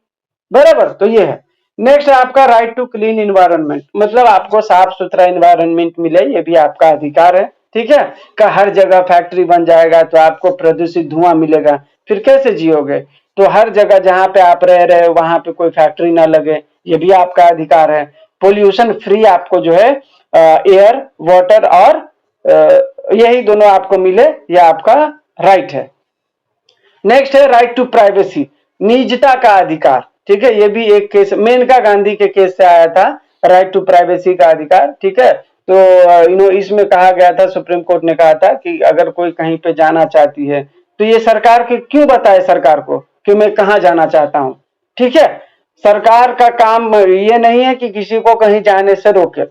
बराबर। तो ये है। नेक्स्ट है आपका राइट टू क्लीन इन्वायरमेंट, मतलब आपको साफ सुथरा इन्वायरमेंट मिले, ये भी आपका अधिकार है। ठीक है, का हर जगह फैक्ट्री बन जाएगा तो आपको प्रदूषित धुआं मिलेगा, फिर कैसे जियोगे। तो हर जगह जहां पे आप रह रहे हो वहां पे कोई फैक्ट्री ना लगे, ये भी आपका अधिकार है। पोल्यूशन फ्री आपको जो है एयर, वाटर और यही दोनों आपको मिले, ये आपका राइट है। नेक्स्ट है राइट टू प्राइवेसी, निजता का अधिकार। ठीक है, ये भी एक केस मेनका गांधी के केस से आया था, राइट टू प्राइवेसी का अधिकार। ठीक है, तो इसमें कहा गया था, सुप्रीम कोर्ट ने कहा था कि अगर कोई कहीं पे जाना चाहती है तो ये सरकार के क्यों बताए सरकार को कि मैं कहाँ जाना चाहता हूँ। ठीक है, सरकार का काम ये नहीं है कि किसी को कहीं जाने से रोके।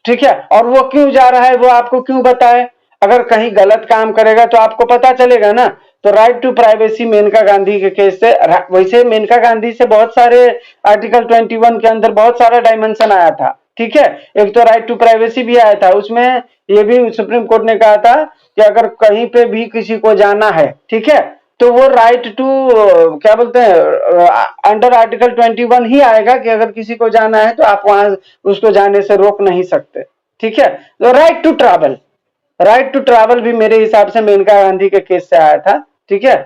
ठीक है, और वो क्यों जा रहा है वो आपको क्यों बताए, अगर कहीं गलत काम करेगा तो आपको पता चलेगा ना। तो right to privacy Maneka Gandhi के केस से, वैसे मेनका गांधी से बहुत सारे आर्टिकल 21 के अंदर बहुत सारा डायमेंशन आया था। ठीक है, एक तो राइट टू प्राइवेसी भी आया था, उसमें ये भी सुप्रीम कोर्ट ने कहा था कि अगर कहीं पे भी किसी को जाना है, ठीक है, तो वो राइट टू क्या बोलते हैं अंडर आर्टिकल 21 ही आएगा कि अगर किसी को जाना है तो आप वहां उसको जाने से रोक नहीं सकते। ठीक है, तो right to travel, right to travel भी मेरे हिसाब से मेनका गांधी के केस से आया था। ठीक है,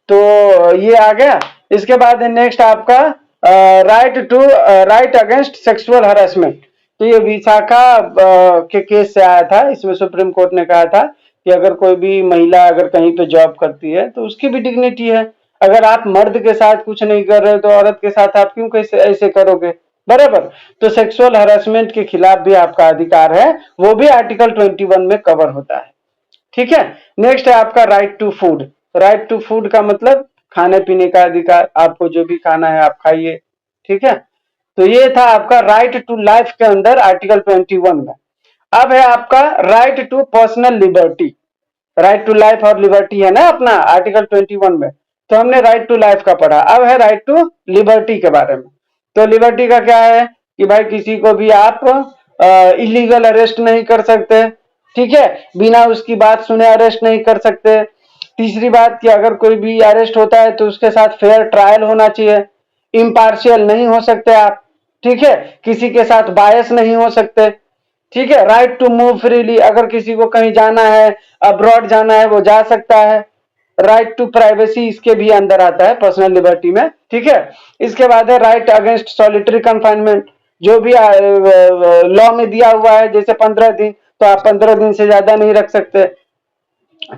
तो ये आ गया। इसके बाद नेक्स्ट आपका राइट अगेंस्ट सेक्सुअल हरासमेंट, तो ये विशाखा के केस से आया था। इसमें सुप्रीम कोर्ट ने कहा था कि अगर कोई भी महिला अगर कहीं पे जॉब करती है तो उसकी भी डिग्निटी है, अगर आप मर्द के साथ कुछ नहीं कर रहे तो औरत के साथ आप क्यों कैसे ऐसे करोगे, बराबर। तो सेक्सुअल हरासमेंट के खिलाफ भी आपका अधिकार है, वो भी आर्टिकल 21 में कवर होता है। ठीक है, नेक्स्ट है आपका right to food. Right to food का मतलब खाने पीने का अधिकार, आपको जो भी खाना है आप खाइए। ठीक है, तो ये था आपका राइट टू लाइफ के अंदर आर्टिकल 21 में। अब है आपका right to personal liberty. Right to life और लिबर्टी है ना अपना आर्टिकल 21 में, तो हमने राइट टू लाइफ का पढ़ा। अब है राइट टू लिबर्टी के बारे में। तो लिबर्टी का क्या है कि भाई किसी को भी आप इलीगल अरेस्ट नहीं कर सकते। ठीक है, बिना उसकी बात सुने अरेस्ट नहीं कर सकते। तीसरी बात कि अगर कोई भी अरेस्ट होता है तो उसके साथ फेयर ट्रायल होना चाहिए, इम्पार्शियल नहीं हो सकते आप। ठीक है, किसी के साथ बायस नहीं हो सकते। ठीक है। राइट टू मूव फ्रीली, अगर किसी को कहीं जाना है, अब्रॉड जाना है, वो जा सकता है। राइट टू प्राइवेसी इसके भी अंदर आता है, पर्सनल लिबर्टी में, ठीक है। इसके बाद है राइट अगेंस्ट सॉलिटरी कंफाइनमेंट, जो भी लॉ में दिया हुआ है, जैसे 15 दिन, तो आप 15 दिन से ज्यादा नहीं रख सकते,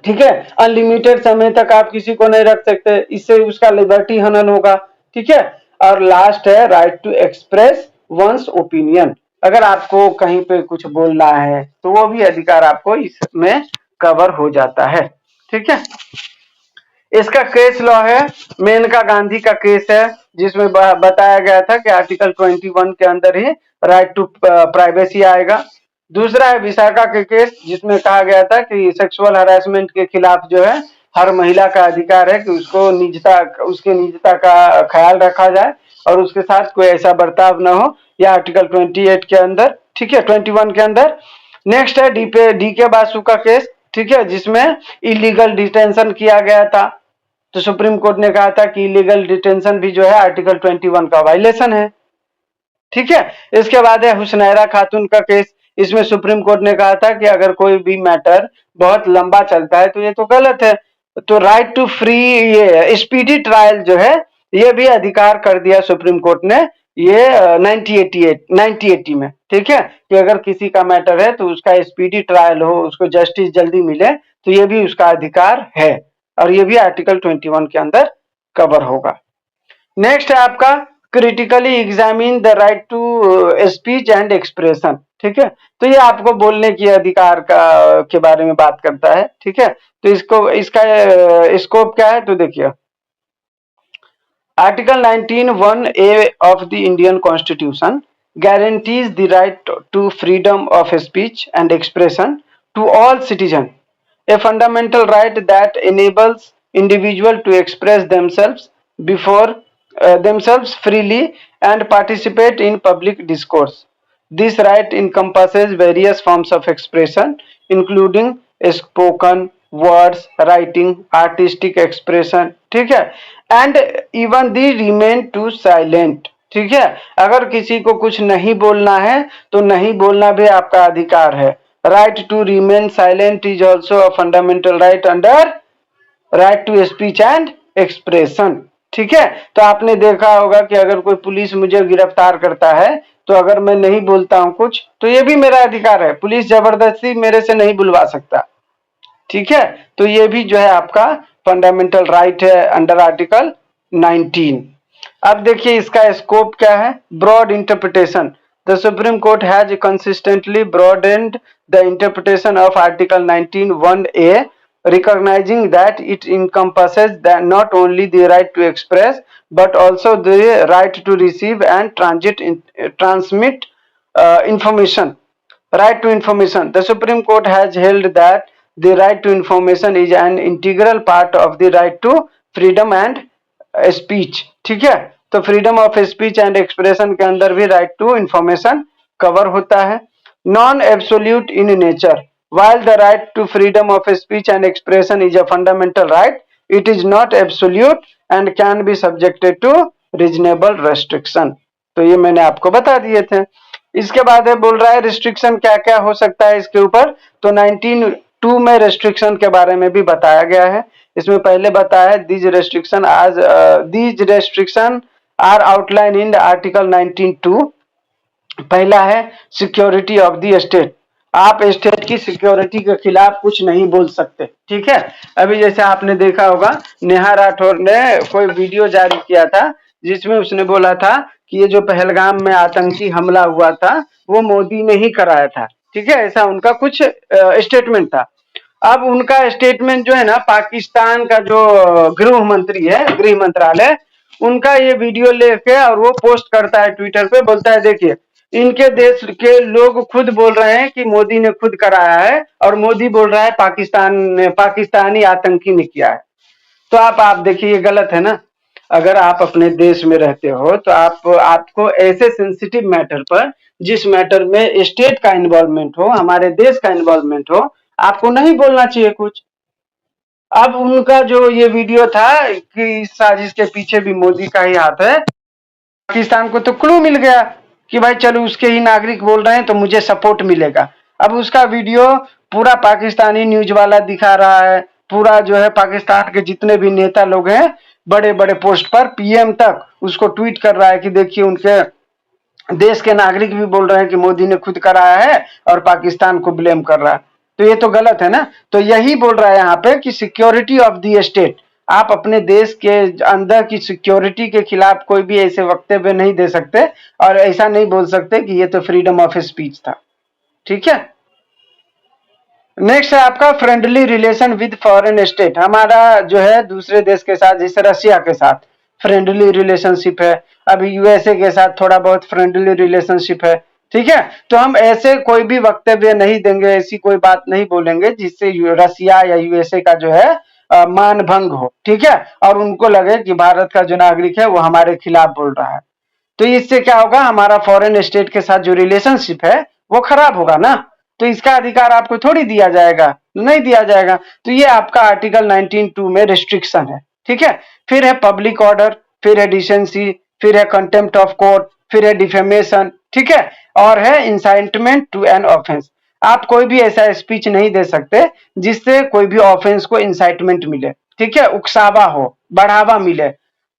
ठीक है। अनलिमिटेड समय तक आप किसी को नहीं रख सकते, इससे उसका लिबर्टी हनन होगा, ठीक है। और लास्ट है right to express one's opinion, अगर आपको कहीं पे कुछ बोलना है तो वो भी अधिकार आपको इसमें कवर हो जाता है, ठीक है। इसका केस लॉ है, मेनका गांधी का केस है, जिसमें बताया गया था कि आर्टिकल 21 के अंदर ही राइट टू प्राइवेसी आएगा। दूसरा है विशाखा के केस, जिसमें कहा गया था कि सेक्सुअल हरासमेंट के खिलाफ जो है हर महिला का अधिकार है कि उसको निजता, उसके निजता का ख्याल रखा जाए और उसके साथ कोई ऐसा बर्ताव न हो, यह आर्टिकल 28 के अंदर, ठीक है, 21 के अंदर। नेक्स्ट है डी के बासु का केस, ठीक है, जिसमें इलीगल डिटेंशन किया गया था, तो सुप्रीम कोर्ट ने कहा था कि इलीगल डिटेंशन भी जो है आर्टिकल 21 का वायलेशन है, ठीक है। इसके बाद है हुसनैरा खातून का केस, इसमें सुप्रीम कोर्ट ने कहा था कि अगर कोई भी मैटर बहुत लंबा चलता है तो ये तो गलत है, तो राइट टू फ्री, ये स्पीडी ट्रायल जो है, ये भी अधिकार कर दिया सुप्रीम कोर्ट ने, ये 1980 में, ठीक है, कि अगर किसी का मैटर है तो उसका स्पीडी ट्रायल हो, उसको जस्टिस जल्दी मिले, तो ये भी उसका अधिकार है, और ये भी आर्टिकल 21 के अंदर कवर होगा। नेक्स्ट है आपका critically examine the right to speech and expression, ठीक है, तो ये आपको बोलने की अधिकार का के बारे में बात करता है, ठीक है। तो इसको, इसका स्कोप क्या है, तो देखिए article 19(1)(a) of the Indian Constitution guarantees the right to freedom of speech and expression to all citizens, a fundamental right that enables individuals to express themselves freely and participate in public discourse. This right encompasses various forms of expression, including spoken words, writing, artistic expression, ठीक है, and even the remain to silent, ठीक है। अगर किसी को कुछ नहीं बोलना है तो नहीं बोलना भी आपका अधिकार है। Right to remain silent is also a fundamental right under right to speech and expression, ठीक है। तो आपने देखा होगा कि अगर कोई पुलिस मुझे गिरफ्तार करता है, तो अगर मैं नहीं बोलता हूं कुछ, तो ये भी मेरा अधिकार है, पुलिस जबरदस्ती मेरे से नहीं बुलवा सकता, ठीक है। तो ये भी जो है आपका फंडामेंटल राइट है अंडर आर्टिकल 19। अब देखिए इसका स्कोप क्या है, broad interpretation, the supreme court has consistently broadened the interpretation of article 19(1)(a), recognizing that it encompasses not only the right to express but also the right to receive and transmit information. Right to information, the Supreme Court has held that the right to information is an integral part of the right to freedom and speech, ठीक है। तो freedom of speech and expression के अंदर भी right to information cover होता है। Non absolute in nature, while the right to freedom of speech and expression is a fundamental right, it is not absolute and can be subjected to reasonable restriction। तो ये मैंने आपको बता दिए थे। इसके बाद है बोल रहा है रिस्ट्रिक्शन क्या क्या हो सकता है इसके ऊपर, तो 19(2) में रिस्ट्रिक्शन के बारे में भी बताया गया है। इसमें पहले बताया है these restriction are outline in article 19(2). पहला है सिक्योरिटी ऑफ द स्टेट, आप स्टेट की सिक्योरिटी के खिलाफ कुछ नहीं बोल सकते, ठीक है। अभी जैसे आपने देखा होगा नेहा राठौर ने कोई वीडियो जारी किया था, जिसमें उसने बोला था कि ये जो पहलगाम में आतंकी हमला हुआ था वो मोदी ने ही कराया था, ठीक है, ऐसा उनका कुछ स्टेटमेंट था। अब उनका स्टेटमेंट जो है ना, पाकिस्तान का जो गृह मंत्री है, गृह मंत्रालय, उनका ये वीडियो लेके और वो पोस्ट करता है ट्विटर पे, बोलता है देखिए इनके देश के लोग खुद बोल रहे हैं कि मोदी ने खुद कराया है, और मोदी बोल रहा है पाकिस्तानी आतंकी ने किया है। तो आप देखिए ये गलत है ना। अगर आप अपने देश में रहते हो तो आपको ऐसे सेंसिटिव मैटर पर, जिस मैटर में स्टेट का इन्वॉल्वमेंट हो, हमारे देश का इन्वॉल्वमेंट हो, आपको नहीं बोलना चाहिए कुछ। अब उनका जो ये वीडियो था कि इस साजिश के पीछे भी मोदी का ही हाथ है, पाकिस्तान को तो क्लू मिल गया कि भाई चलो उसके ही नागरिक बोल रहे हैं तो मुझे सपोर्ट मिलेगा। अब उसका वीडियो पूरा पाकिस्तानी न्यूज वाला दिखा रहा है, पूरा जो है पाकिस्तान के जितने भी नेता लोग हैं बड़े बड़े पोस्ट पर, पीएम तक उसको ट्वीट कर रहा है कि देखिए उनके देश के नागरिक भी बोल रहे हैं कि मोदी ने खुद कराया है और पाकिस्तान को ब्लेम कर रहा है। तो ये तो गलत है ना। तो यही बोल रहा है यहाँ पे कि सिक्योरिटी ऑफ द स्टेट, आप अपने देश के अंदर की सिक्योरिटी के खिलाफ कोई भी ऐसे वक्तव्य नहीं दे सकते और ऐसा नहीं बोल सकते कि ये तो फ्रीडम ऑफ स्पीच था। ठीक है। नेक्स्ट है आपका friendly relation with foreign state. हमारा जो है दूसरे देश के साथ, जैसे रशिया के साथ फ्रेंडली रिलेशनशिप है, अभी यूएसए के साथ थोड़ा बहुत फ्रेंडली रिलेशनशिप है। ठीक है। तो हम ऐसे कोई भी वक्तव्य नहीं देंगे, ऐसी कोई बात नहीं बोलेंगे जिससे रशिया या यूएसए का जो है मान भंग हो। ठीक है। और उनको लगे कि भारत का जो नागरिक है वो हमारे खिलाफ बोल रहा है। तो इससे क्या होगा, हमारा फॉरेन स्टेट के साथ जो रिलेशनशिप है वो खराब होगा ना। तो इसका अधिकार आपको थोड़ी दिया जाएगा, नहीं दिया जाएगा। तो ये आपका आर्टिकल 19(2) में रिस्ट्रिक्शन है। ठीक है। फिर है पब्लिक ऑर्डर, फिर है डिसेंसी, फिर है कंटेम्प्ट ऑफ कोर्ट, फिर है डिफेमेशन। ठीक है। और है इंसाइटमेंट टू एन ऑफेंस। आप कोई भी ऐसा स्पीच नहीं दे सकते जिससे कोई भी ऑफेंस को इंसाइटमेंट मिले। ठीक है। उकसावा हो, बढ़ावा मिले,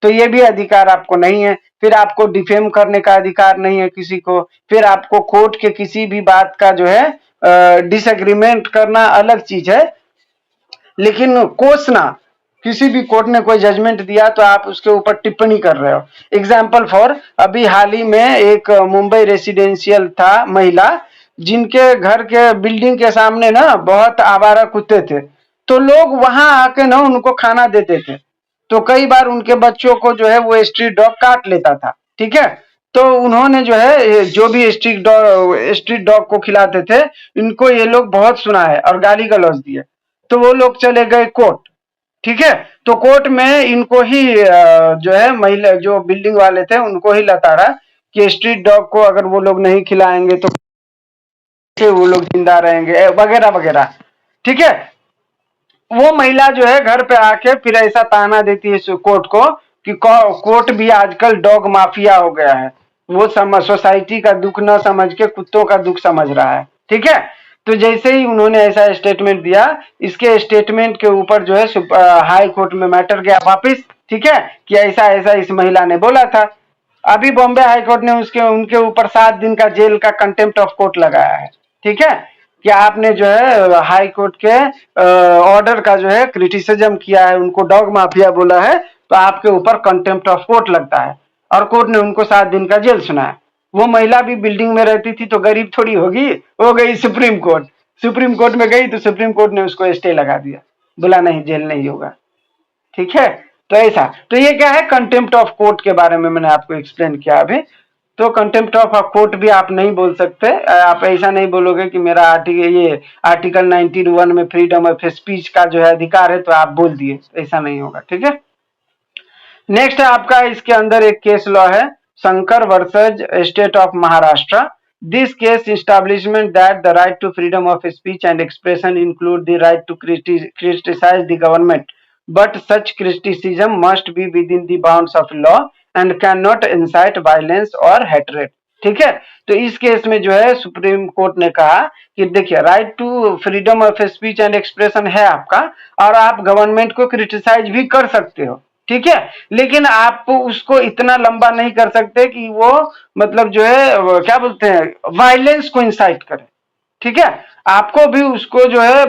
तो ये भी अधिकार आपको नहीं है। फिर आपको डिफेम करने का अधिकार नहीं है किसी को। फिर आपको कोर्ट के किसी भी बात का जो है डिसएग्रीमेंट करना अलग चीज है, लेकिन कोसना, किसी भी कोर्ट ने कोई जजमेंट दिया तो आप उसके ऊपर टिप्पणी कर रहे हो। एग्जाम्पल फॉर, अभी हाल ही में एक मुंबई रेसिडेंशियल था महिला, जिनके घर के बिल्डिंग के सामने ना बहुत आवारा कुत्ते थे, तो लोग वहां आके ना उनको खाना देते थे। तो कई बार उनके बच्चों को जो है वो स्ट्रीट डॉग काट लेता था। ठीक है। तो उन्होंने जो है जो भी स्ट्रीट डॉग को खिलाते थे, इनको ये लोग बहुत सुनाए और गाली गलौज दिए। तो वो लोग चले गए कोर्ट। ठीक है। तो कोर्ट में इनको ही जो है महिला, जो बिल्डिंग वाले थे उनको ही लताड़ा कि स्ट्रीट डॉग को अगर वो लोग नहीं खिलाएंगे तो वो लोग जिंदा रहेंगे वगैरह वगैरह। ठीक है। वो महिला जो है घर पे आके फिर ऐसा ताना देती है कोर्ट को कि कोर्ट भी आजकल डॉग माफिया हो गया है। वो समझ, सोसाइटी का दुख न समझ के कुत्तों का दुख समझ रहा है। ठीक है। तो जैसे ही उन्होंने ऐसा स्टेटमेंट दिया, इसके स्टेटमेंट के ऊपर जो है हाई कोर्ट में मैटर गया वापिस। ठीक है। कि ऐसा ऐसा इस महिला ने बोला था। अभी बॉम्बे हाई कोर्ट ने उसके उनके ऊपर 7 दिन का जेल का कंटेम्प्ट ऑफ कोर्ट लगाया है। ठीक है। कि आपने जो है हाई कोर्ट के ऑर्डर का जो है क्रिटिसिज्म किया है, उनको डॉग माफिया बोला है, तो आपके ऊपर कंटेम्प्ट ऑफ कोर्ट लगता है। और कोर्ट ने उनको 7 दिन का जेल सुनाया। वो महिला भी बिल्डिंग में रहती थी तो गरीब थोड़ी होगी, हो गई सुप्रीम कोर्ट। सुप्रीम कोर्ट में गई तो सुप्रीम कोर्ट ने उसको स्टे लगा दिया, बोला नहीं जेल नहीं होगा। ठीक है। तो ऐसा, तो ये क्या है, कंटेम्प्ट ऑफ कोर्ट के बारे में मैंने आपको एक्सप्लेन किया अभी। तो कंटेम्प्ट ऑफ कोर्ट भी आप नहीं बोल सकते। आप ऐसा नहीं बोलोगे कि मेरा आर्टिकल 19(1) में फ्रीडम ऑफ स्पीच का जो है अधिकार है तो आप बोल दिए, ऐसा नहीं होगा। ठीक है। नेक्स्ट है आपका, इसके अंदर एक केस लॉ है, Shankar versus state of Maharashtra. This case establishment that the right to freedom of speech and expression include the right to criticise the government, but such criticism must be within the bounds of law and cannot incite violence or hatred. ठीक है। तो इस case में जो है supreme court ने कहा कि देखिए right to freedom of speech and expression है आपका, और आप गवर्नमेंट को क्रिटिसाइज भी कर सकते हो। ठीक है। लेकिन आप उसको इतना लंबा नहीं कर सकते कि वो मतलब जो है क्या बोलते हैं, वायलेंस को इंसाइट करे। ठीक है। आपको भी उसको जो है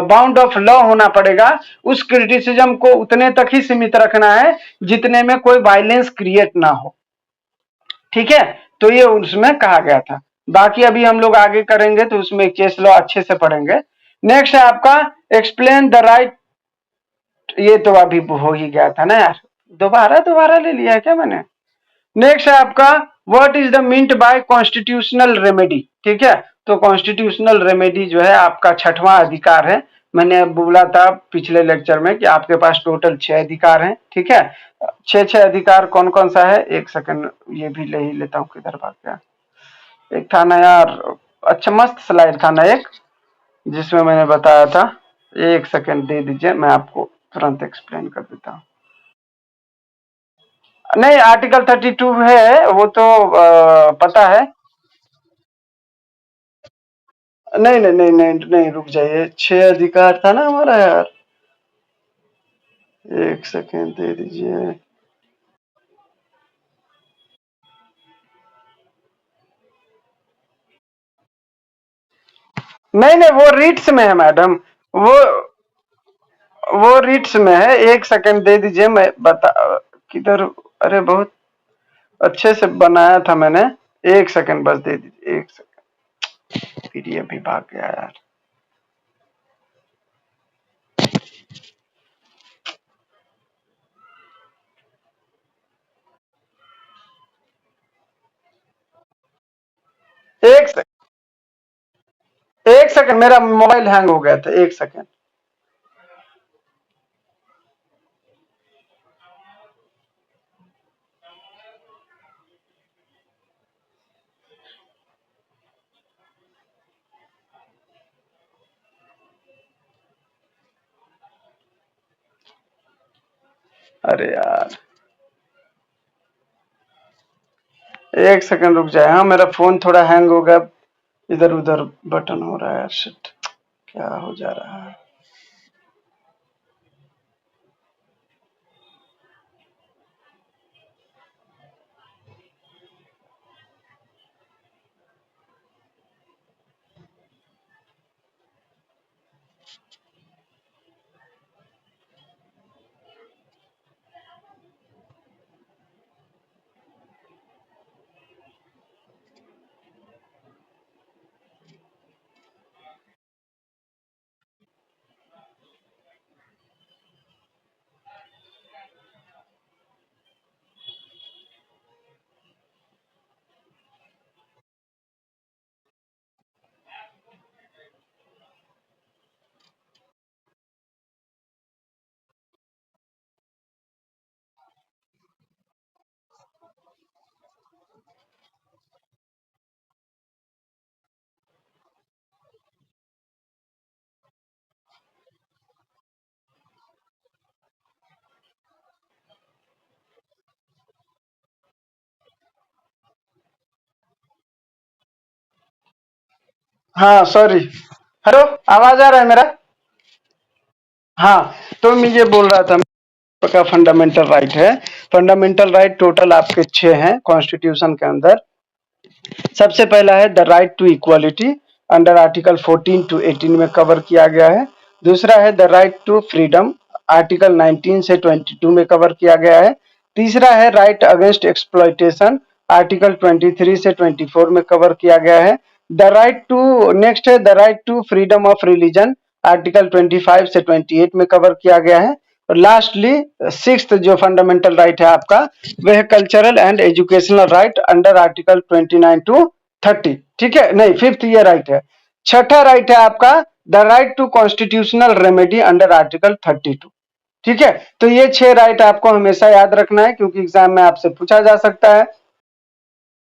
बाउंड ऑफ लॉ होना पड़ेगा। उस क्रिटिसिज्म को उतने तक ही सीमित रखना है जितने में कोई वायलेंस क्रिएट ना हो। ठीक है। तो ये उसमें कहा गया था। बाकी अभी हम लोग आगे करेंगे तो उसमें केस लॉ अच्छे से पढ़ेंगे। नेक्स्ट है आपका, एक्सप्लेन द राइट। ये तो अभी हो ही गया था ना यार, दोबारा दोबारा ले लिया है क्या मैंने। नेक्स्ट है आपका, what is the meant by constitutional remedy. ठीक है। तो कॉन्स्टिट्यूशनल रेमेडी जो है आपका 6वां अधिकार है। मैंने बोला था पिछले लेक्चर में कि आपके पास टोटल 6 अधिकार हैं। ठीक है। 6 अधिकार कौन कौन सा है, एक सेकंड ये भी ले ही लेता हूँ, किधर भाग गया। एक था ना यार, अच्छा मस्त स्लाइड था ना एक, जिसमें मैंने बताया था। एक सेकंड दे दीजिए, मैं आपको तुरंत एक्सप्लेन कर देता हूँ। नहीं, आर्टिकल 32 है, वो तो पता है। नहीं नहीं नहीं नहीं नहीं, रुक जाइए, 6 अधिकार था ना हमारा यार। एक सेकेंड दे दीजिए। नहीं नहीं, वो रीट्स में है मैडम। वो वो रीट्स में है, एक सेकंड दे दीजिए, मैं बता किधर। अरे बहुत अच्छे से बनाया था मैंने। एक सेकंड बस दे दीजिए, एक सेकंड। पीडीएफ भी भाग गया यार। एक से, एक सेकंड, मेरा मोबाइल हैंग हो गया था, एक सेकंड। अरे यार, एक सेकंड रुक जाए। हाँ, मेरा फोन थोड़ा हैंग हो गया, इधर उधर बटन हो रहा है यार, शिट, क्या हो जा रहा है। हाँ सॉरी। हेलो, आवाज आ रहा है मेरा? हाँ, तो मैं ये बोल रहा था का फंडामेंटल राइट है। फंडामेंटल राइट टोटल आपके 6 हैं कॉन्स्टिट्यूशन के अंदर। सबसे पहला है the right to equality, under article 14 to 18 में कवर किया गया है। दूसरा है the right to freedom, article 19 से 22 में कवर किया गया है। तीसरा है राइट अगेंस्ट एक्सप्लॉइटेशन, आर्टिकल 23 से 24 में कवर किया गया है। द राइट टू नेक्स्ट है the right to freedom of religion, article 25 से 28 में कवर किया गया है। और लास्टली सिक्स्थ जो फंडामेंटल राइट है आपका, वह है cultural and educational right under article 29 to 30। ठीक है, नहीं, फिफ्थ ये राइट है। छठा राइट है आपका the right to constitutional remedy under article 32। ठीक है, तो ये 6 राइट आपको हमेशा याद रखना है, क्योंकि एग्जाम में आपसे पूछा जा सकता है।